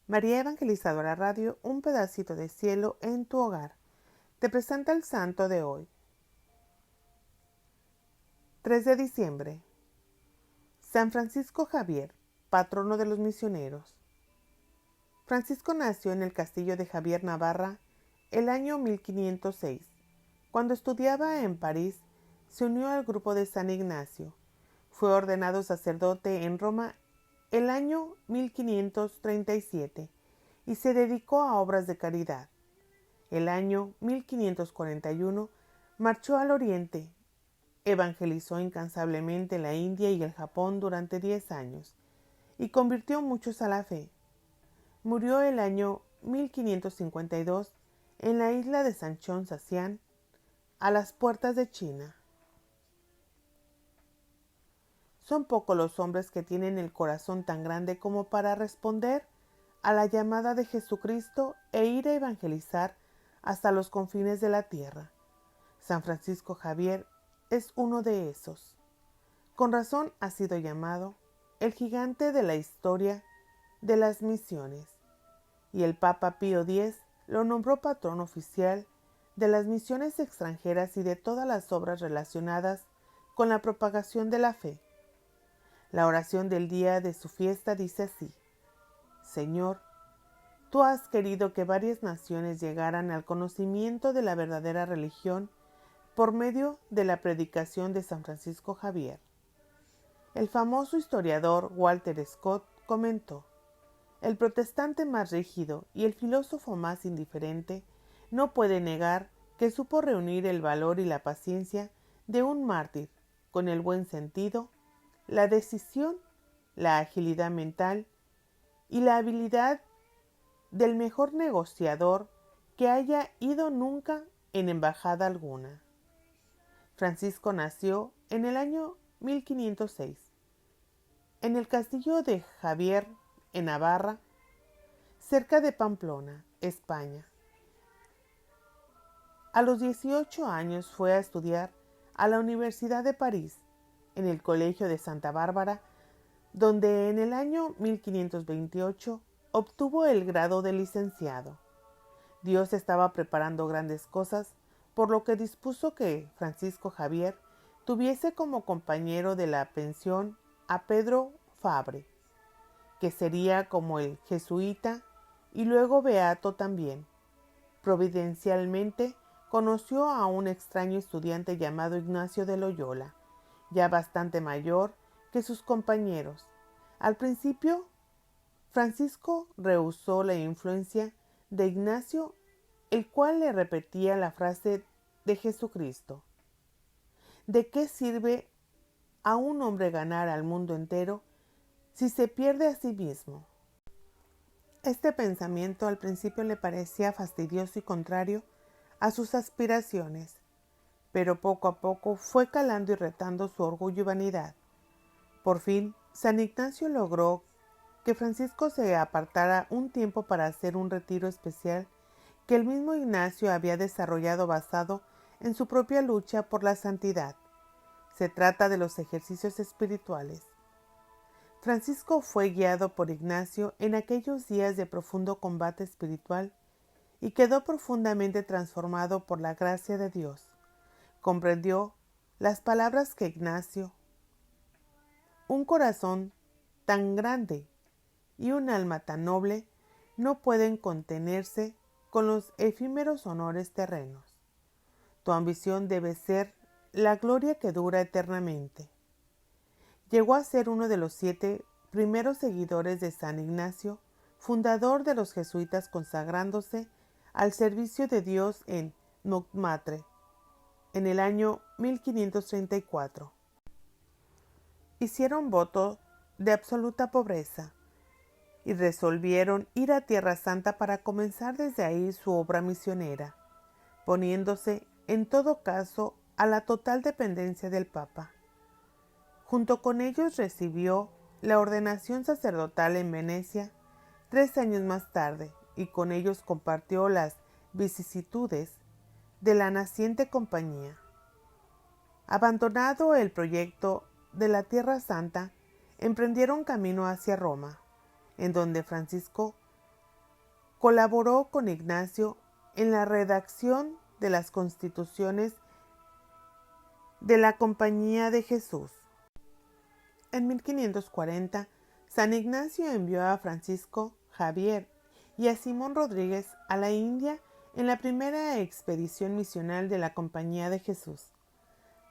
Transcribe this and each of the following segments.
María Evangelizadora Radio, un pedacito de cielo en tu hogar. Te presenta el santo de hoy. 3 de diciembre. San Francisco Javier, patrono de los misioneros. Francisco nació en el castillo de Javier, Navarra, el año 1506. Cuando estudiaba en París, se unió al grupo de San Ignacio. Fue ordenado sacerdote en Roma el año 1537 y se dedicó a obras de caridad. El año 1541 marchó al oriente, evangelizó incansablemente la India y el Japón durante 10 años y convirtió muchos a la fe. Murió el año 1552 en la isla de Sanchón Sacián, a las puertas de China. Son pocos los hombres que tienen el corazón tan grande como para responder a la llamada de Jesucristo e ir a evangelizar hasta los confines de la tierra. San Francisco Javier es uno de esos. Con razón ha sido llamado el gigante de la historia de las misiones, y el Papa Pío X lo nombró patrón oficial de las misiones extranjeras y de todas las obras relacionadas con la propagación de la fe. La oración del día de su fiesta dice así: Señor, tú has querido que varias naciones llegaran al conocimiento de la verdadera religión por medio de la predicación de San Francisco Javier. El famoso historiador Walter Scott comentó: el protestante más rígido y el filósofo más indiferente no puede negar que supo reunir el valor y la paciencia de un mártir con el buen sentido, la decisión, la agilidad mental y la habilidad del mejor negociador que haya ido nunca en embajada alguna. Francisco nació en el año 1506, en el castillo de Javier, en Navarra, cerca de Pamplona, España. A los 18 años fue a estudiar a la Universidad de París, en el Colegio de Santa Bárbara, donde en el año 1528 obtuvo el grado de licenciado. Dios estaba preparando grandes cosas, por lo que dispuso que Francisco Javier tuviese como compañero de la pensión a Pedro Fabre, que sería como el jesuita y luego beato también. Providencialmente conoció a un extraño estudiante llamado Ignacio de Loyola, ya bastante mayor que sus compañeros. Al principio, Francisco rehusó la influencia de Ignacio, el cual le repetía la frase de Jesucristo: ¿de qué sirve a un hombre ganar al mundo entero si se pierde a sí mismo? Este pensamiento al principio le parecía fastidioso y contrario a sus aspiraciones, pero poco a poco fue calando y retando su orgullo y vanidad. Por fin, San Ignacio logró que Francisco se apartara un tiempo para hacer un retiro especial que el mismo Ignacio había desarrollado basado en su propia lucha por la santidad. Se trata de los ejercicios espirituales. Francisco fue guiado por Ignacio en aquellos días de profundo combate espiritual y quedó profundamente transformado por la gracia de Dios. Comprendió las palabras que Ignacio: un corazón tan grande y un alma tan noble no pueden contenerse con los efímeros honores terrenos. Tu ambición debe ser la gloria que dura eternamente. Llegó a ser uno de los 7 primeros seguidores de San Ignacio, fundador de los jesuitas, consagrándose al servicio de Dios en Montmartre en el año 1534. Hicieron voto de absoluta pobreza y resolvieron ir a Tierra Santa para comenzar desde ahí su obra misionera, poniéndose en todo caso a la total dependencia del Papa. Junto con ellos recibió la ordenación sacerdotal en Venecia 3 años más tarde, y con ellos compartió las vicisitudes de la naciente compañía. Abandonado el proyecto de la Tierra Santa, emprendieron camino hacia Roma, en donde Francisco colaboró con Ignacio en la redacción de las constituciones de la Compañía de Jesús. En 1540, San Ignacio envió a Francisco Javier y a Simón Rodríguez a la India en la primera expedición misional de la Compañía de Jesús.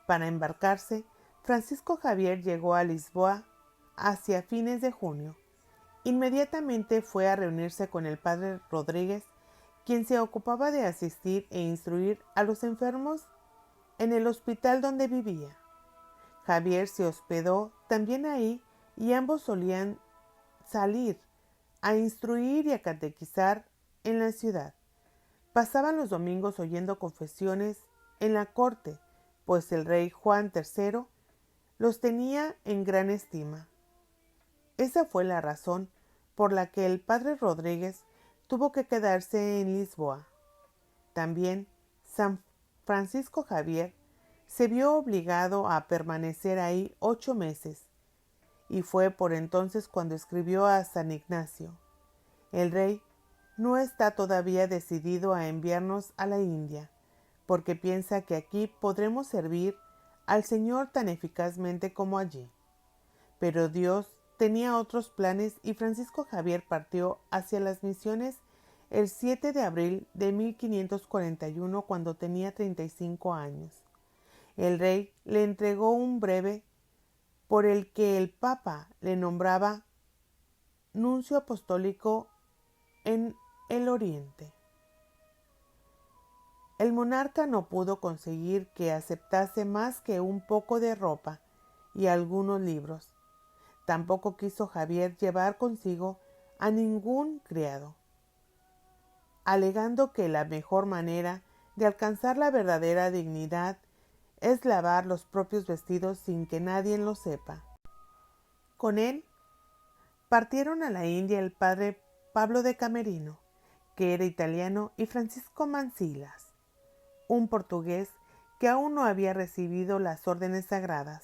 Para embarcarse, Francisco Javier llegó a Lisboa hacia fines de junio. Inmediatamente fue a reunirse con el padre Rodríguez, quien se ocupaba de asistir e instruir a los enfermos en el hospital donde vivía. Javier se hospedó también ahí y ambos solían salir a instruir y a catequizar en la ciudad. Pasaban los domingos oyendo confesiones en la corte, pues el rey Juan III los tenía en gran estima. Esa fue la razón por la que el padre Rodríguez tuvo que quedarse en Lisboa. También San Francisco Javier se vio obligado a permanecer ahí 8 meses, y fue por entonces cuando escribió a San Ignacio: el rey no está todavía decidido a enviarnos a la India, porque piensa que aquí podremos servir al Señor tan eficazmente como allí. Pero Dios tenía otros planes y Francisco Javier partió hacia las misiones el 7 de abril de 1541 cuando tenía 35 años. El rey le entregó un breve por el que el Papa le nombraba nuncio apostólico en el Oriente. El monarca no pudo conseguir que aceptase más que un poco de ropa y algunos libros. Tampoco quiso Javier llevar consigo a ningún criado, alegando que la mejor manera de alcanzar la verdadera dignidad es lavar los propios vestidos sin que nadie lo sepa. Con él partieron a la India el padre Pablo de Camerino, que era italiano, y Francisco Mancilas, un portugués que aún no había recibido las órdenes sagradas.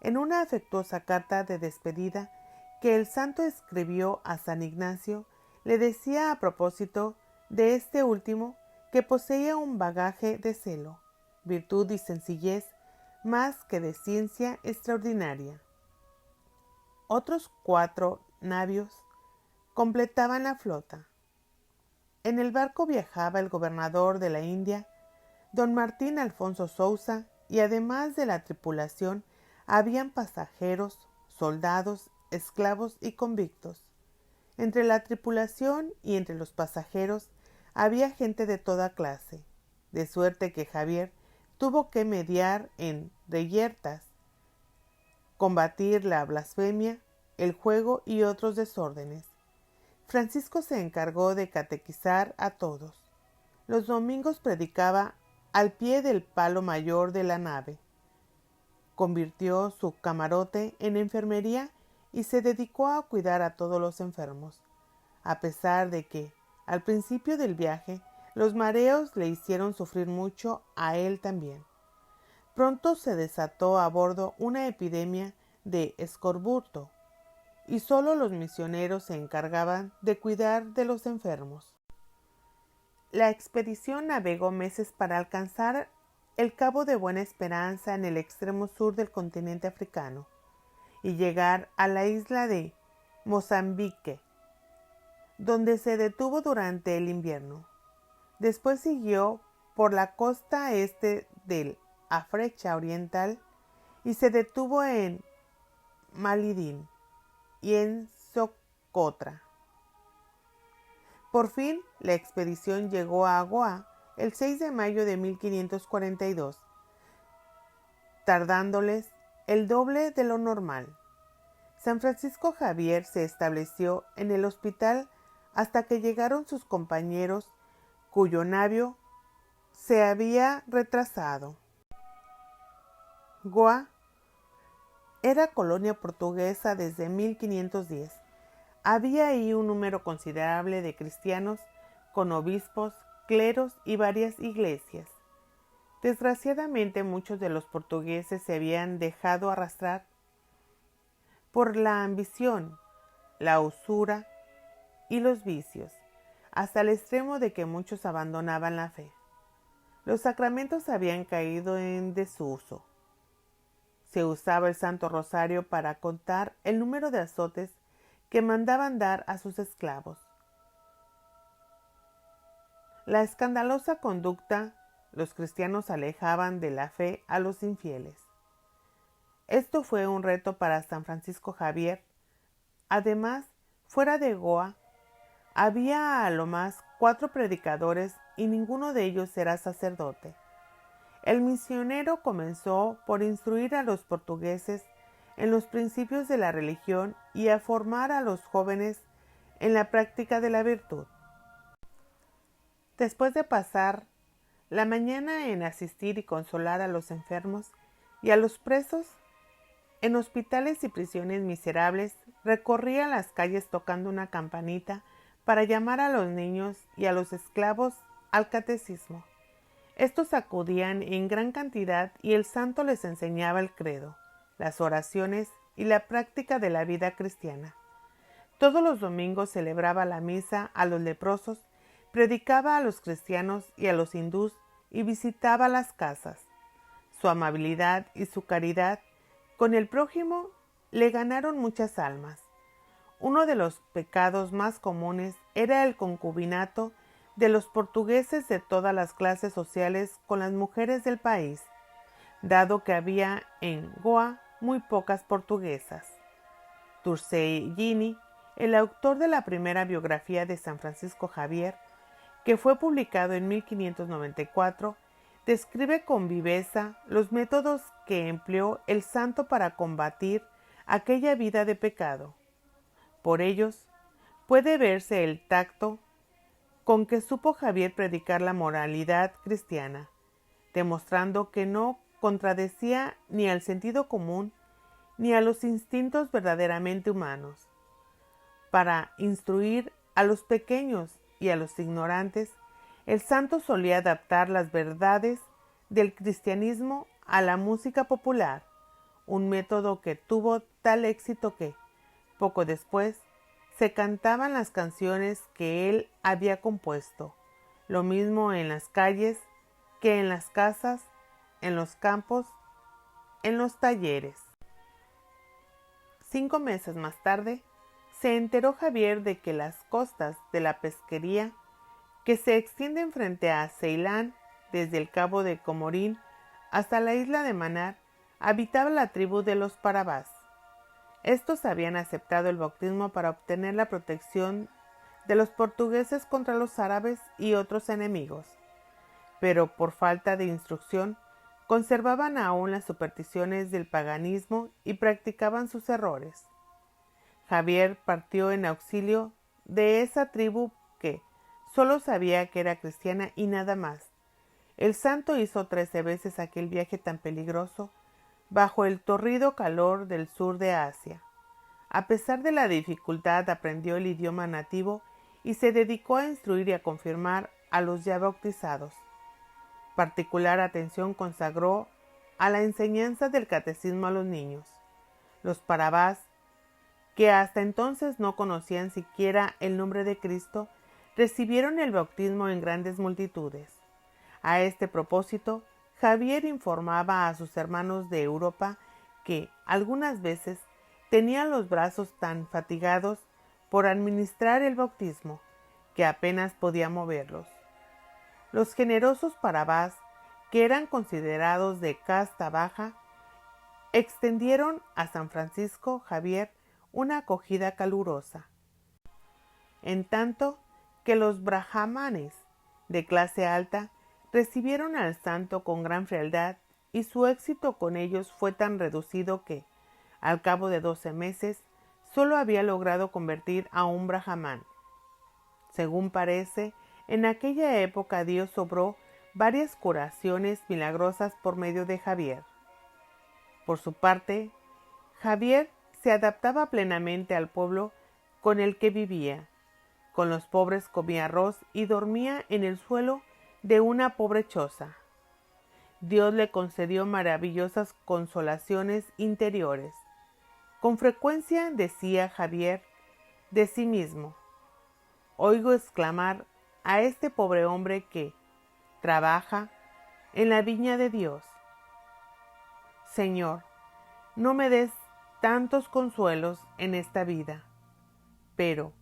En una afectuosa carta de despedida que el santo escribió a San Ignacio, le decía a propósito de este último que poseía un bagaje de celo, virtud y sencillez más que de ciencia extraordinaria. Otros 4 navios completaban la flota. En el barco viajaba el gobernador de la India, don Martín Alfonso Sousa, y además de la tripulación habían pasajeros, soldados, esclavos y convictos. Entre la tripulación y entre los pasajeros había gente de toda clase, de suerte que Javier tuvo que mediar en reyertas, combatir la blasfemia, el juego y otros desórdenes. Francisco se encargó de catequizar a todos. Los domingos predicaba al pie del palo mayor de la nave. Convirtió su camarote en enfermería y se dedicó a cuidar a todos los enfermos, a pesar de que, al principio del viaje, los mareos le hicieron sufrir mucho a él también. Pronto se desató a bordo una epidemia de escorbuto, y solo los misioneros se encargaban de cuidar de los enfermos. La expedición navegó meses para alcanzar el Cabo de Buena Esperanza en el extremo sur del continente africano y llegar a la isla de Mozambique, donde se detuvo durante el invierno. Después siguió por la costa este del África Oriental y se detuvo en Malidín y en Socotra. Por fin, la expedición llegó a Goa el 6 de mayo de 1542, tardándoles el doble de lo normal. San Francisco Javier se estableció en el hospital hasta que llegaron sus compañeros, cuyo navío se había retrasado. Goa era colonia portuguesa desde 1510. Había ahí un número considerable de cristianos, con obispos, cleros y varias iglesias. Desgraciadamente, muchos de los portugueses se habían dejado arrastrar por la ambición, la usura y los vicios. hasta el extremo de que muchos abandonaban la fe. Los sacramentos habían caído en desuso. Se usaba el Santo Rosario para contar el número de azotes que mandaban dar a sus esclavos. La escandalosa conducta, los cristianos alejaban de la fe a los infieles. Esto fue un reto para San Francisco Javier. Además, fuera de Goa, había a lo más 4 predicadores y ninguno de ellos era sacerdote. El misionero comenzó por instruir a los portugueses en los principios de la religión y a formar a los jóvenes en la práctica de la virtud. Después de pasar la mañana en asistir y consolar a los enfermos y a los presos en hospitales y prisiones miserables, recorría las calles tocando una campanita para llamar a los niños y a los esclavos al catecismo. Estos acudían en gran cantidad y el santo les enseñaba el credo, las oraciones y la práctica de la vida cristiana. Todos los domingos celebraba la misa a los leprosos, predicaba a los cristianos y a los hindús y visitaba las casas. Su amabilidad y su caridad con el prójimo le ganaron muchas almas. Uno de los pecados más comunes era el concubinato de los portugueses de todas las clases sociales con las mujeres del país, dado que había en Goa muy pocas portuguesas. Turcellini, el autor de la primera biografía de San Francisco Javier, que fue publicado en 1594, describe con viveza los métodos que empleó el santo para combatir aquella vida de pecado. Por ellos puede verse el tacto con que supo Javier predicar la moralidad cristiana, demostrando que no contradecía ni al sentido común ni a los instintos verdaderamente humanos. Para instruir a los pequeños y a los ignorantes, el santo solía adaptar las verdades del cristianismo a la música popular, un método que tuvo tal éxito que, poco después, se cantaban las canciones que él había compuesto, lo mismo en las calles que en las casas, en los campos, en los talleres. 5 meses más tarde, se enteró Javier de que las costas de la pesquería, que se extienden frente a Ceilán desde el cabo de Comorín hasta la isla de Manar, habitaba la tribu de los Parabás. Estos habían aceptado el bautismo para obtener la protección de los portugueses contra los árabes y otros enemigos, pero por falta de instrucción conservaban aún las supersticiones del paganismo y practicaban sus errores. Javier partió en auxilio de esa tribu que solo sabía que era cristiana y nada más. El santo hizo 13 veces aquel viaje tan peligroso bajo el torrido calor del sur de Asia. A pesar de la dificultad, aprendió el idioma nativo y se dedicó a instruir y a confirmar a los ya bautizados. Particular atención consagró a la enseñanza del catecismo a los niños. Los Parabás, que hasta entonces no conocían siquiera el nombre de Cristo, recibieron el bautismo en grandes multitudes. A este propósito, Javier informaba a sus hermanos de Europa que, algunas veces, tenían los brazos tan fatigados por administrar el bautismo que apenas podía moverlos. Los generosos Parabás, que eran considerados de casta baja, extendieron a San Francisco Javier una acogida calurosa, en tanto que los brahmanes de clase alta recibieron al santo con gran frialdad y su éxito con ellos fue tan reducido que, al cabo de 12 meses, solo había logrado convertir a un brahmán. Según parece, en aquella época Dios obró varias curaciones milagrosas por medio de Javier. Por su parte, Javier se adaptaba plenamente al pueblo con el que vivía. Con los pobres comía arroz y dormía en el suelo de una pobre choza. Dios le concedió maravillosas consolaciones interiores. Con frecuencia decía Javier de sí mismo: oigo exclamar a este pobre hombre que trabaja en la viña de Dios: Señor, no me des tantos consuelos en esta vida, pero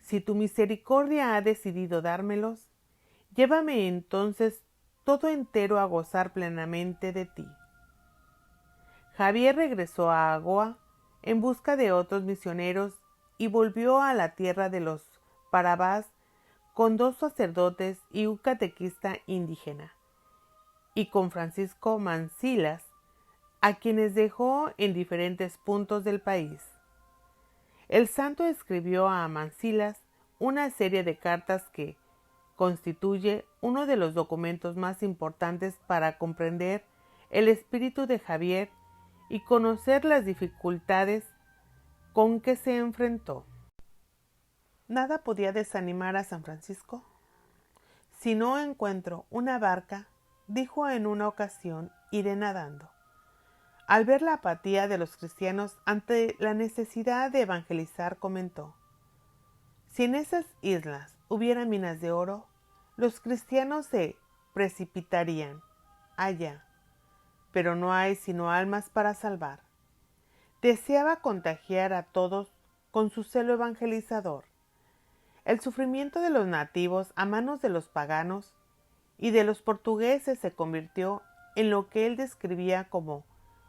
si tu misericordia ha decidido dármelos, llévame entonces todo entero a gozar plenamente de ti. Javier regresó a Agoa en busca de otros misioneros y volvió a la tierra de los Parabás con 2 sacerdotes y un catequista indígena, y con Francisco Mancilas, a quienes dejó en diferentes puntos del país. El santo escribió a Mancilas una serie de cartas que constituye uno de los documentos más importantes para comprender el espíritu de Javier y conocer las dificultades con que se enfrentó. Nada podía desanimar a San Francisco. Si no encuentro una barca, dijo en una ocasión, iré nadando. Al ver la apatía de los cristianos ante la necesidad de evangelizar, comentó: si en esas islas hubiera minas de oro, los cristianos se precipitarían allá, pero no hay sino almas para salvar. Deseaba contagiar a todos con su celo evangelizador. El sufrimiento de los nativos a manos de los paganos y de los portugueses se convirtió en lo que él describía como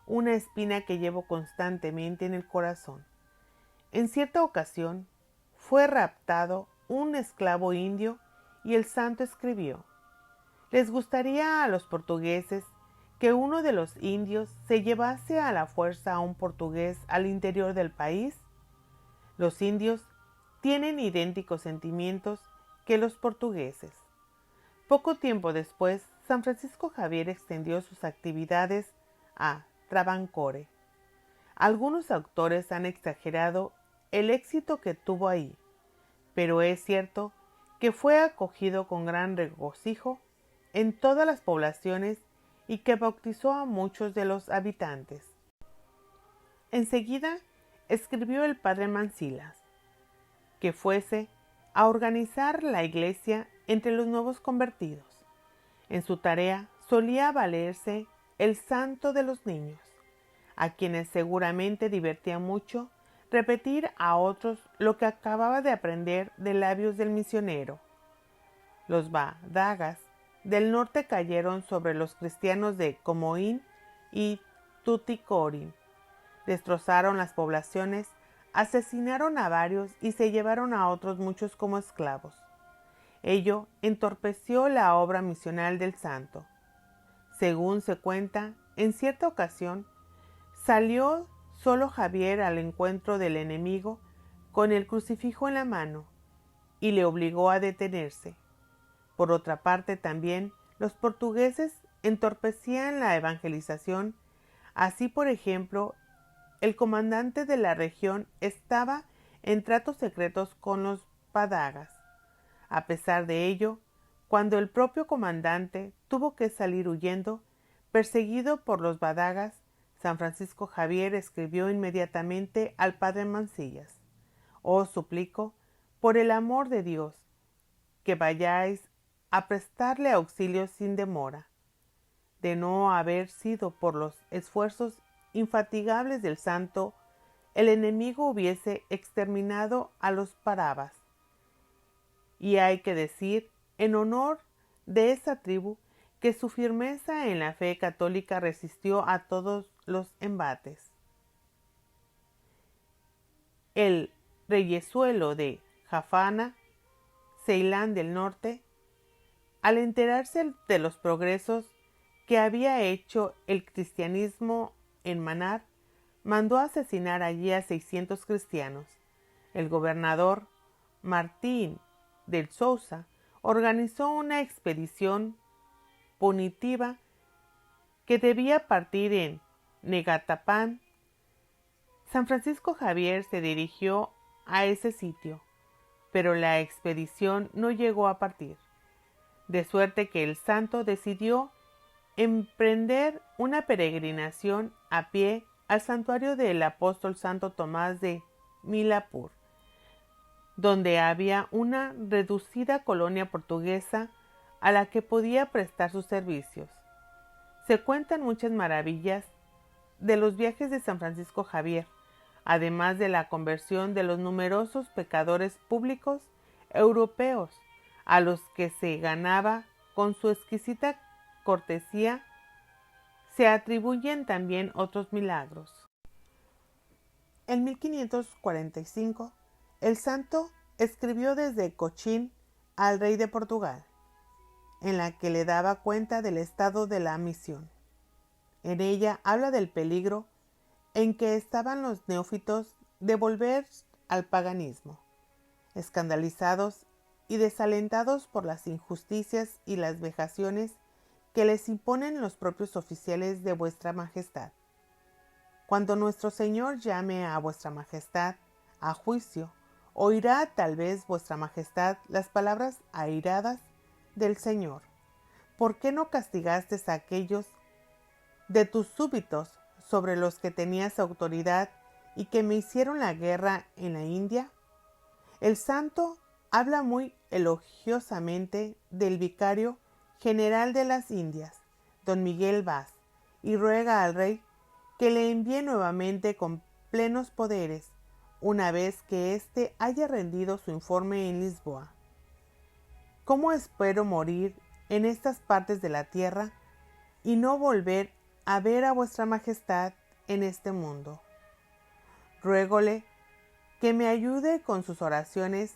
una espina que llevo constantemente en el corazón. En cierta ocasión fue raptado un esclavo indio y el santo escribió: ¿les gustaría a los portugueses que uno de los indios se llevase a la fuerza a un portugués al interior del país? Los indios tienen idénticos sentimientos que los portugueses. Poco tiempo después, San Francisco Javier extendió sus actividades a Travancore. Algunos autores han exagerado el éxito que tuvo ahí, pero es cierto que fue acogido con gran regocijo en todas las poblaciones y que bautizó a muchos de los habitantes. Enseguida escribió el padre Mancilas que fuese a organizar la iglesia entre los nuevos convertidos. En su tarea solía valerse el santo de los niños, a quienes seguramente divertía mucho repetir a otros lo que acababa de aprender de labios del misionero. Los badagas del norte cayeron sobre los cristianos de Comoín y Tuticorin, destrozaron las poblaciones, asesinaron a varios y se llevaron a otros muchos como esclavos. Ello entorpeció la obra misional del santo. Según se cuenta, en cierta ocasión salió solo Javier al encuentro del enemigo con el crucifijo en la mano y le obligó a detenerse. Por otra parte, también los portugueses entorpecían la evangelización. Así, por ejemplo, el comandante de la región estaba en tratos secretos con los badagas. A pesar de ello, cuando el propio comandante tuvo que salir huyendo, perseguido por los badagas, San Francisco Javier escribió inmediatamente al padre Mancillas: «Os suplico, por el amor de Dios, que vayáis a prestarle auxilio sin demora. De no haber sido por los esfuerzos infatigables del santo, el enemigo hubiese exterminado a los parabas. Y hay que decir, en honor de esa tribu, que su firmeza en la fe católica resistió a todos los embates. El reyezuelo de Jaffna, Ceilán del Norte, al enterarse de los progresos que había hecho el cristianismo en Manar, mandó asesinar allí a 600 cristianos. El gobernador Martín del Sousa organizó una expedición punitiva que debía partir en Negatapán. San Francisco Javier se dirigió a ese sitio, pero la expedición no llegó a partir, de suerte que el santo decidió emprender una peregrinación a pie al santuario del apóstol Santo Tomás de Milapur, donde había una reducida colonia portuguesa a la que podía prestar sus servicios. Se cuentan muchas maravillas de los viajes de San Francisco Javier, además de la conversión de los numerosos pecadores públicos europeos, a los que se ganaba con su exquisita cortesía. Se atribuyen también otros milagros. En 1545, el santo escribió desde Cochín al rey de Portugal, en la que le daba cuenta del estado de la misión. En ella habla del peligro en que estaban los neófitos de volver al paganismo, escandalizados y desalentados por las injusticias y las vejaciones que les imponen los propios oficiales de vuestra majestad. Cuando nuestro Señor llame a vuestra majestad a juicio, oirá tal vez vuestra majestad las palabras airadas del Señor. ¿Por qué no castigaste a aquellos de tus súbditos sobre los que tenías autoridad y que me hicieron la guerra en la India? El santo habla muy elogiosamente del vicario general de las Indias, don Miguel Vaz, y ruega al rey que le envíe nuevamente con plenos poderes, una vez que éste haya rendido su informe en Lisboa. ¿Cómo espero morir en estas partes de la tierra y no volver a ver a vuestra majestad en este mundo? Ruégole que me ayude con sus oraciones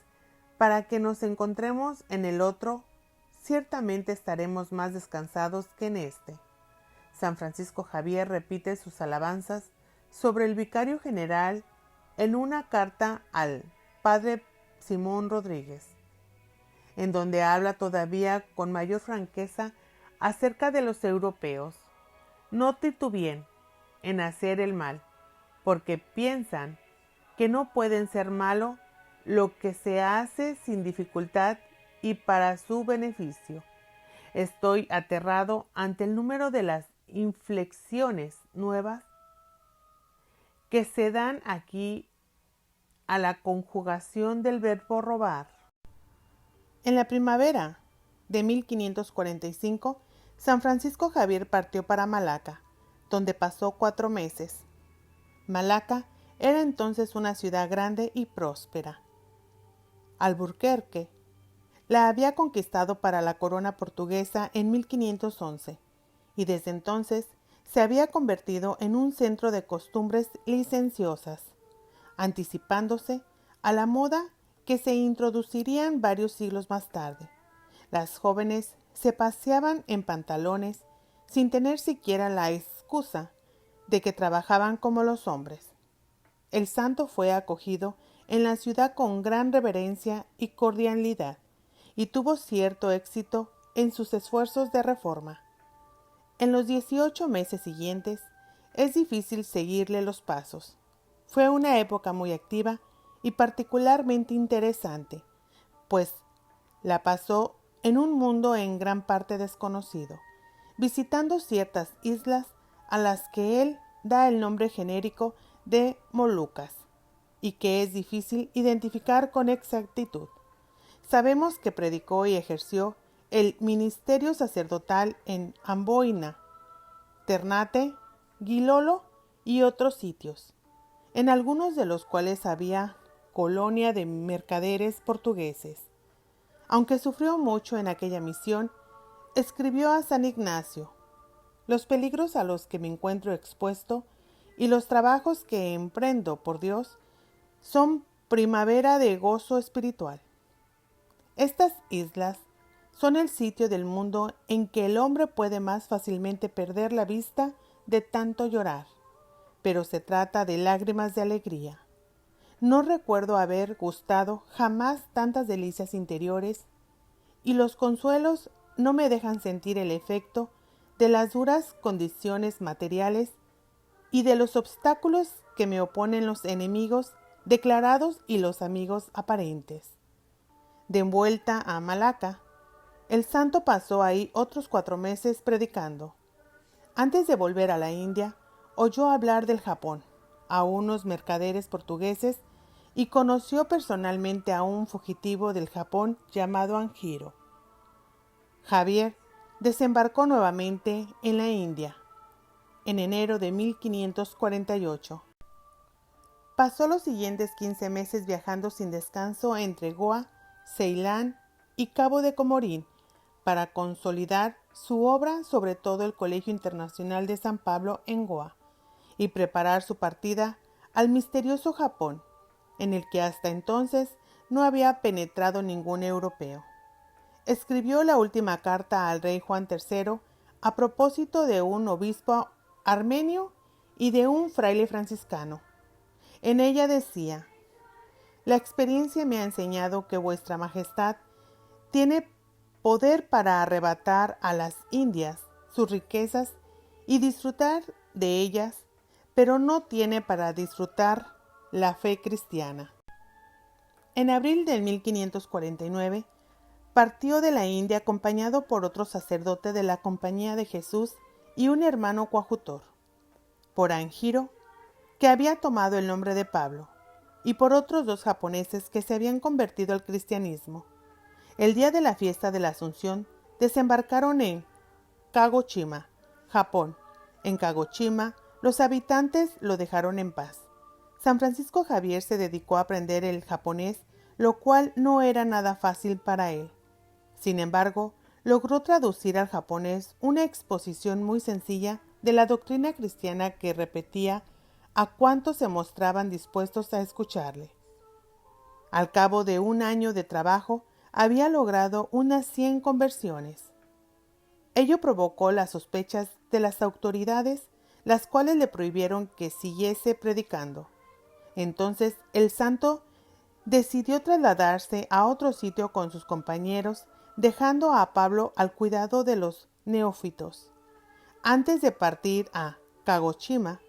para que nos encontremos en el otro. Ciertamente estaremos más descansados que en este. San Francisco Javier repite sus alabanzas sobre el vicario general en una carta al padre Simón Rodríguez, en donde habla todavía con mayor franqueza acerca de los europeos. No titubeen en hacer el mal, porque piensan que no pueden ser malo lo que se hace sin dificultad y para su beneficio. Estoy aterrado ante el número de las inflexiones nuevas que se dan aquí a la conjugación del verbo robar. En la primavera de 1545, San Francisco Javier partió para Malaca, donde pasó 4 meses. Malaca era entonces una ciudad grande y próspera. Alburquerque la había conquistado para la corona portuguesa en 1511 y desde entonces se había convertido en un centro de costumbres licenciosas, anticipándose a la moda que se introducirían varios siglos más tarde. Las jóvenes se paseaban en pantalones sin tener siquiera la excusa de que trabajaban como los hombres. El santo fue acogido en la ciudad con gran reverencia y cordialidad y tuvo cierto éxito en sus esfuerzos de reforma. En los 18 meses siguientes es difícil seguirle los pasos. Fue una época muy activa y particularmente interesante, pues la pasó en un mundo en gran parte desconocido, visitando ciertas islas a las que él da el nombre genérico de Molucas y que es difícil identificar con exactitud. Sabemos que predicó y ejerció el ministerio sacerdotal en Amboina, Ternate, Gilolo y otros sitios, en algunos de los cuales había colonia de mercaderes portugueses. Aunque sufrió mucho en aquella misión, escribió a San Ignacio: los peligros a los que me encuentro expuesto y los trabajos que emprendo por Dios son primavera de gozo espiritual. Estas islas son el sitio del mundo en que el hombre puede más fácilmente perder la vista de tanto llorar, pero se trata de lágrimas de alegría. No recuerdo haber gustado jamás tantas delicias interiores, y los consuelos no me dejan sentir el efecto de las duras condiciones materiales y de los obstáculos que me oponen los enemigos declarados y los amigos aparentes. De vuelta a Malaca, el santo pasó ahí otros 4 meses predicando. Antes de volver a la India, oyó hablar del Japón a unos mercaderes portugueses y conoció personalmente a un fugitivo del Japón llamado Anjiro. Javier desembarcó nuevamente en la India en enero de 1548. Pasó los siguientes 15 meses viajando sin descanso entre Goa, Ceilán y Cabo de Comorín para consolidar su obra, sobre todo el Colegio Internacional de San Pablo en Goa, y preparar su partida al misterioso Japón, en el que hasta entonces no había penetrado ningún europeo. Escribió la última carta al rey Juan III a propósito de un obispo armenio y de un fraile franciscano. En ella decía: la experiencia me ha enseñado que vuestra majestad tiene poder para arrebatar a las Indias sus riquezas y disfrutar de ellas, pero no tiene para disfrutar la fe cristiana. En abril de 1549 partió de la India acompañado por otro sacerdote de la Compañía de Jesús y un hermano coadjutor, por Anjiro, que había tomado el nombre de Pablo, y por otros 2 japoneses que se habían convertido al cristianismo. El día de la fiesta de la Asunción desembarcaron en Kagoshima, Japón. En Kagoshima, los habitantes lo dejaron en paz. San Francisco Javier se dedicó a aprender el japonés, lo cual no era nada fácil para él. Sin embargo, logró traducir al japonés una exposición muy sencilla de la doctrina cristiana que repetía a cuantos se mostraban dispuestos a escucharle. Al cabo de un año de trabajo, había logrado unas 100 conversiones. Ello provocó las sospechas de las autoridades, las cuales le prohibieron que siguiese predicando. Entonces el santo decidió trasladarse a otro sitio con sus compañeros, dejando a Pablo al cuidado de los neófitos. Antes de partir a Kagoshima,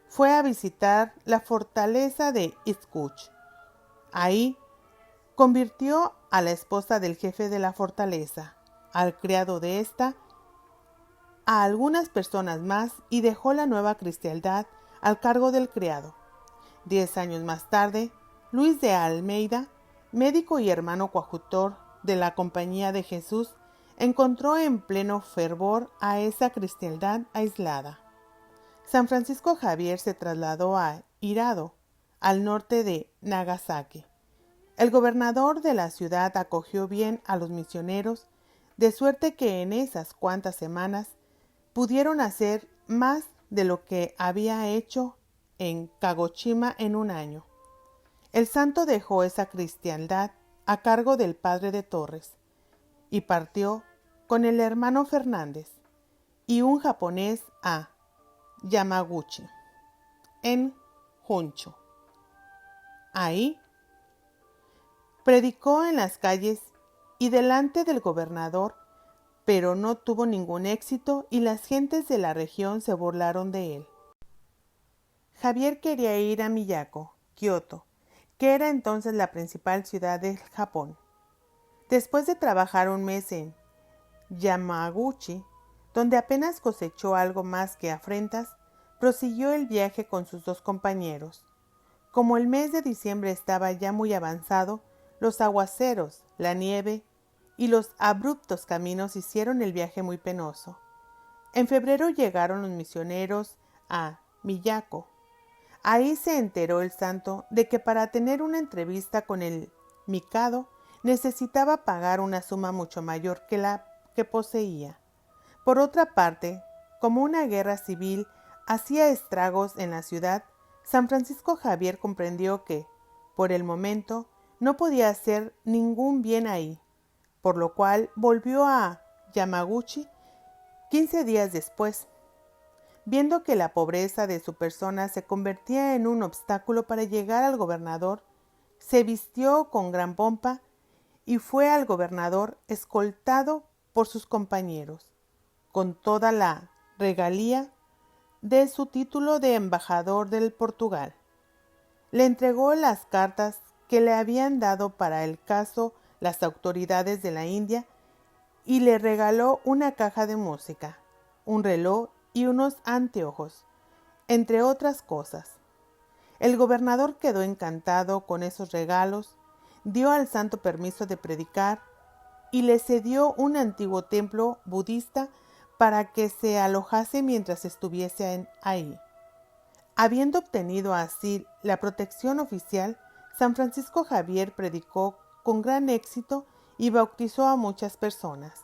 fue a visitar la fortaleza de Itzkuch. Ahí convirtió a la esposa del jefe de la fortaleza, al criado de ésta, a algunas personas más y dejó la nueva cristiandad al cargo del criado. 10 años más tarde, Luis de Almeida, médico y hermano coadjutor de la Compañía de Jesús, encontró en pleno fervor a esa cristiandad aislada. San Francisco Javier se trasladó a Hirado, al norte de Nagasaki. El gobernador de la ciudad acogió bien a los misioneros, de suerte que en esas cuantas semanas pudieron hacer más de lo que había hecho en Kagoshima en un año. El santo dejó esa cristiandad a cargo del padre de Torres y partió con el hermano Fernández y un japonés a Yamaguchi, en Honshu. Ahí predicó en las calles y delante del gobernador, pero no tuvo ningún éxito y las gentes de la región se burlaron de él. Javier quería ir a Miyako, Kioto, que era entonces la principal ciudad del Japón. Después de trabajar un mes en Yamaguchi, donde apenas cosechó algo más que afrentas, prosiguió el viaje con sus 2 compañeros. Como el mes de diciembre estaba ya muy avanzado, los aguaceros, la nieve y los abruptos caminos hicieron el viaje muy penoso. En febrero llegaron los misioneros a Miyako. Ahí se enteró el santo de que para tener una entrevista con el Mikado necesitaba pagar una suma mucho mayor que la que poseía. Por otra parte, como una guerra civil hacía estragos en la ciudad, San Francisco Javier comprendió que, por el momento, no podía hacer ningún bien ahí, por lo cual volvió a Yamaguchi 15 días después. Viendo que la pobreza de su persona se convertía en un obstáculo para llegar al gobernador, se vistió con gran pompa y fue al gobernador escoltado por sus compañeros, con toda la regalía de su título de embajador del Portugal. Le entregó las cartas que le habían dado para el caso las autoridades de la India y le regaló una caja de música, un reloj y unos anteojos, entre otras cosas. El gobernador quedó encantado con esos regalos, dio al santo permiso de predicar y le cedió un antiguo templo budista para que se alojase mientras estuviese ahí. Habiendo obtenido así la protección oficial, San Francisco Javier predicó con gran éxito y bautizó a muchas personas.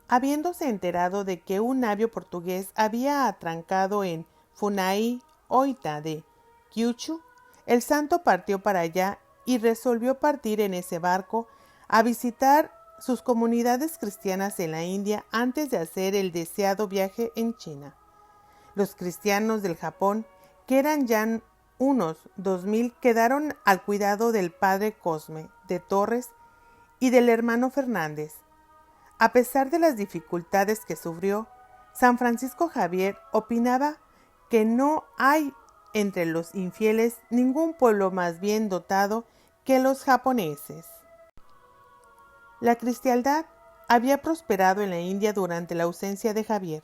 Habiéndose enterado de que un navío portugués había atrancado en Funai Oita de Kyushu, el santo partió para allá y resolvió partir en ese barco a visitar sus comunidades cristianas en la India antes de hacer el deseado viaje en China. Los cristianos del Japón, que eran ya unos 2000, quedaron al cuidado del padre Cosme de Torres y del hermano Fernández. A pesar de las dificultades que sufrió, San Francisco Javier opinaba que no hay entre los infieles ningún pueblo más bien dotado que los japoneses. La cristiandad había prosperado en la India durante la ausencia de Javier,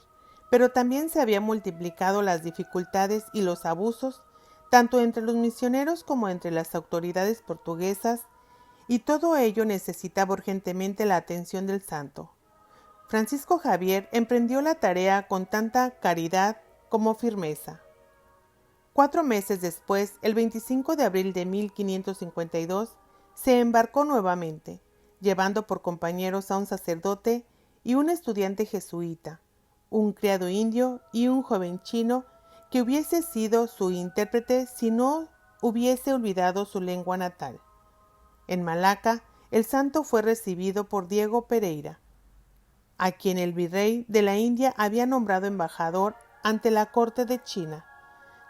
pero también se habían multiplicado las dificultades y los abusos, tanto entre los misioneros como entre las autoridades portuguesas, y todo ello necesitaba urgentemente la atención del santo. Francisco Javier emprendió la tarea con tanta caridad como firmeza. 4 meses después, el 25 de abril de 1552, se embarcó nuevamente, llevando por compañeros a un sacerdote y un estudiante jesuita, un criado indio y un joven chino que hubiese sido su intérprete si no hubiese olvidado su lengua natal. En Malaca, el santo fue recibido por Diego Pereira, a quien el virrey de la India había nombrado embajador ante la corte de China.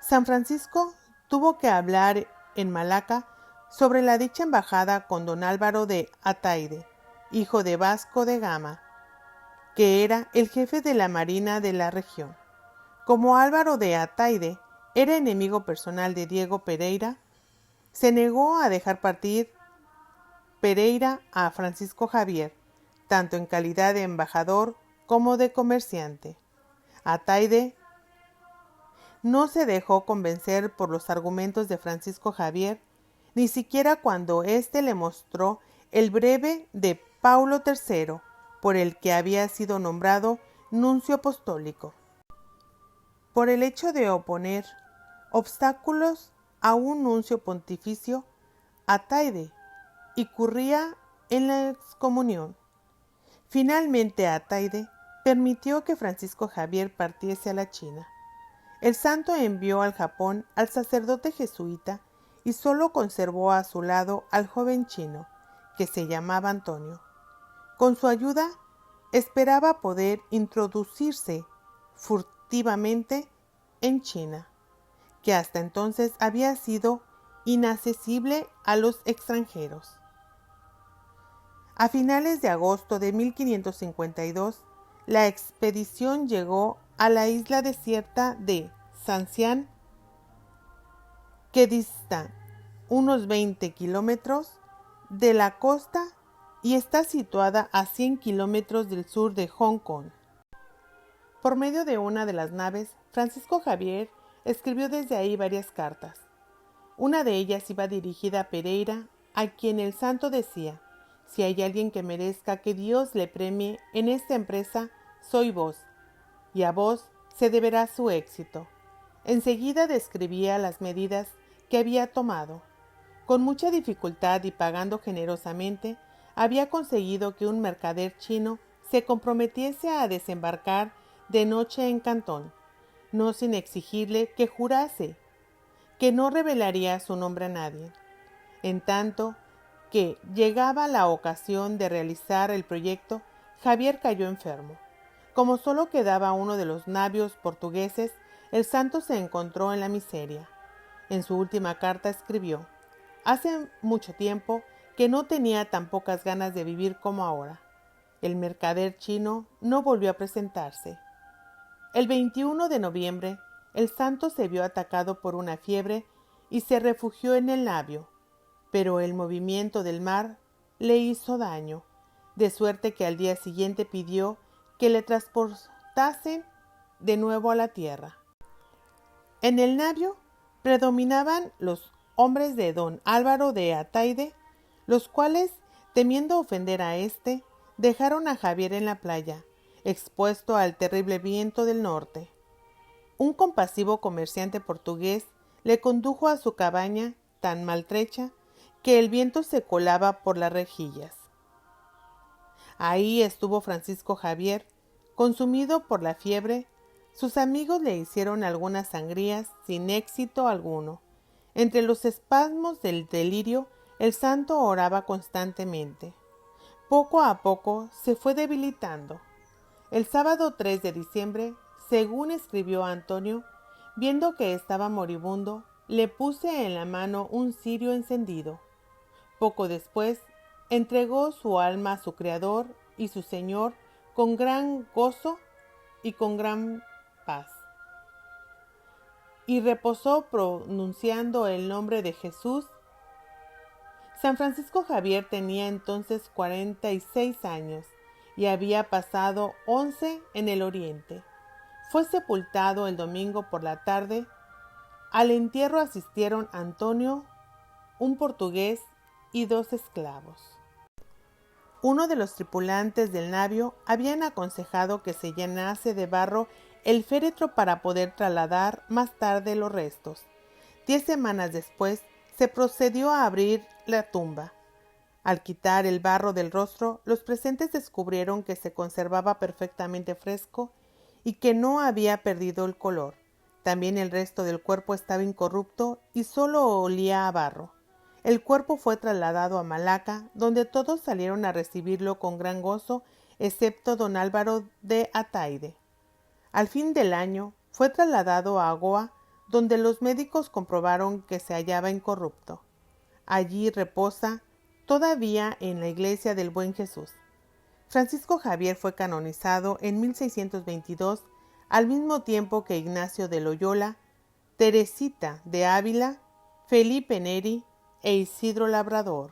San Francisco tuvo que hablar en Malaca sobre la dicha embajada con don Álvaro de Ataide, hijo de Vasco de Gama, que era el jefe de la marina de la región. Como Álvaro de Ataide era enemigo personal de Diego Pereira, se negó a dejar partir Pereira a Francisco Javier, tanto en calidad de embajador como de comerciante. Ataide no se dejó convencer por los argumentos de Francisco Javier, ni siquiera cuando éste le mostró el breve de Paulo III, por el que había sido nombrado nuncio apostólico. Por el hecho de oponer obstáculos a un nuncio pontificio, Ataide incurría en la excomunión. Finalmente Ataide permitió que Francisco Javier partiese a la China. El santo envió al Japón al sacerdote jesuita y solo conservó a su lado al joven chino, que se llamaba Antonio. Con su ayuda esperaba poder introducirse furtivamente en China, que hasta entonces había sido inaccesible a los extranjeros. A finales de agosto de 1552, la expedición llegó a la isla desierta de Sancián, que dista unos 20 kilómetros de la costa y está situada a 100 kilómetros del sur de Hong Kong. Por medio de una de las naves, Francisco Javier escribió desde ahí varias cartas. Una de ellas iba dirigida a Pereira, a quien el santo decía: si hay alguien que merezca que Dios le premie en esta empresa, soy vos, y a vos se deberá su éxito. Enseguida describía las medidas que había tomado. Con mucha dificultad y pagando generosamente, había conseguido que un mercader chino se comprometiese a desembarcar de noche en Cantón, no sin exigirle que jurase que no revelaría su nombre a nadie. En tanto que llegaba la ocasión de realizar el proyecto, Javier cayó enfermo. Como solo quedaba uno de los navios portugueses, el santo se encontró en la miseria. En su última carta escribió: hace mucho tiempo que no tenía tan pocas ganas de vivir como ahora. El mercader chino no volvió a presentarse. El 21 de noviembre, el santo se vio atacado por una fiebre y se refugió en el navío, pero el movimiento del mar le hizo daño, de suerte que al día siguiente pidió que le transportasen de nuevo a la tierra. En el navío predominaban los hombres de don Álvaro de Ataide, los cuales, temiendo ofender a éste, dejaron a Javier en la playa, expuesto al terrible viento del norte. Un compasivo comerciante portugués le condujo a su cabaña tan maltrecha que el viento se colaba por las rejillas. Ahí estuvo Francisco Javier, consumido por la fiebre. Sus amigos le hicieron algunas sangrías sin éxito alguno. Entre los espasmos del delirio, el santo oraba constantemente. Poco a poco se fue debilitando. El sábado 3 de diciembre, según escribió Antonio, viendo que estaba moribundo, le puse en la mano un cirio encendido. Poco después, entregó su alma a su Creador y su Señor con gran gozo y con gran paz. Y reposó pronunciando el nombre de Jesús. San Francisco Javier tenía entonces 46 años y había pasado 11 en el Oriente. Fue sepultado el domingo por la tarde. Al entierro asistieron Antonio, un portugués y 2 esclavos. Uno de los tripulantes del navío habían aconsejado que se llenase de barro el féretro para poder trasladar más tarde los restos. 10 semanas después se procedió a abrir la tumba. Al quitar el barro del rostro, los presentes descubrieron que se conservaba perfectamente fresco y que no había perdido el color. También el resto del cuerpo estaba incorrupto y solo olía a barro. El cuerpo fue trasladado a Malaca, donde todos salieron a recibirlo con gran gozo, excepto don Álvaro de Ataide. Al fin del año, fue trasladado a Goa, donde los médicos comprobaron que se hallaba incorrupto. Allí reposa todavía en la iglesia del Buen Jesús. Francisco Javier fue canonizado en 1622, al mismo tiempo que Ignacio de Loyola, Teresita de Ávila, Felipe Neri e Isidro Labrador.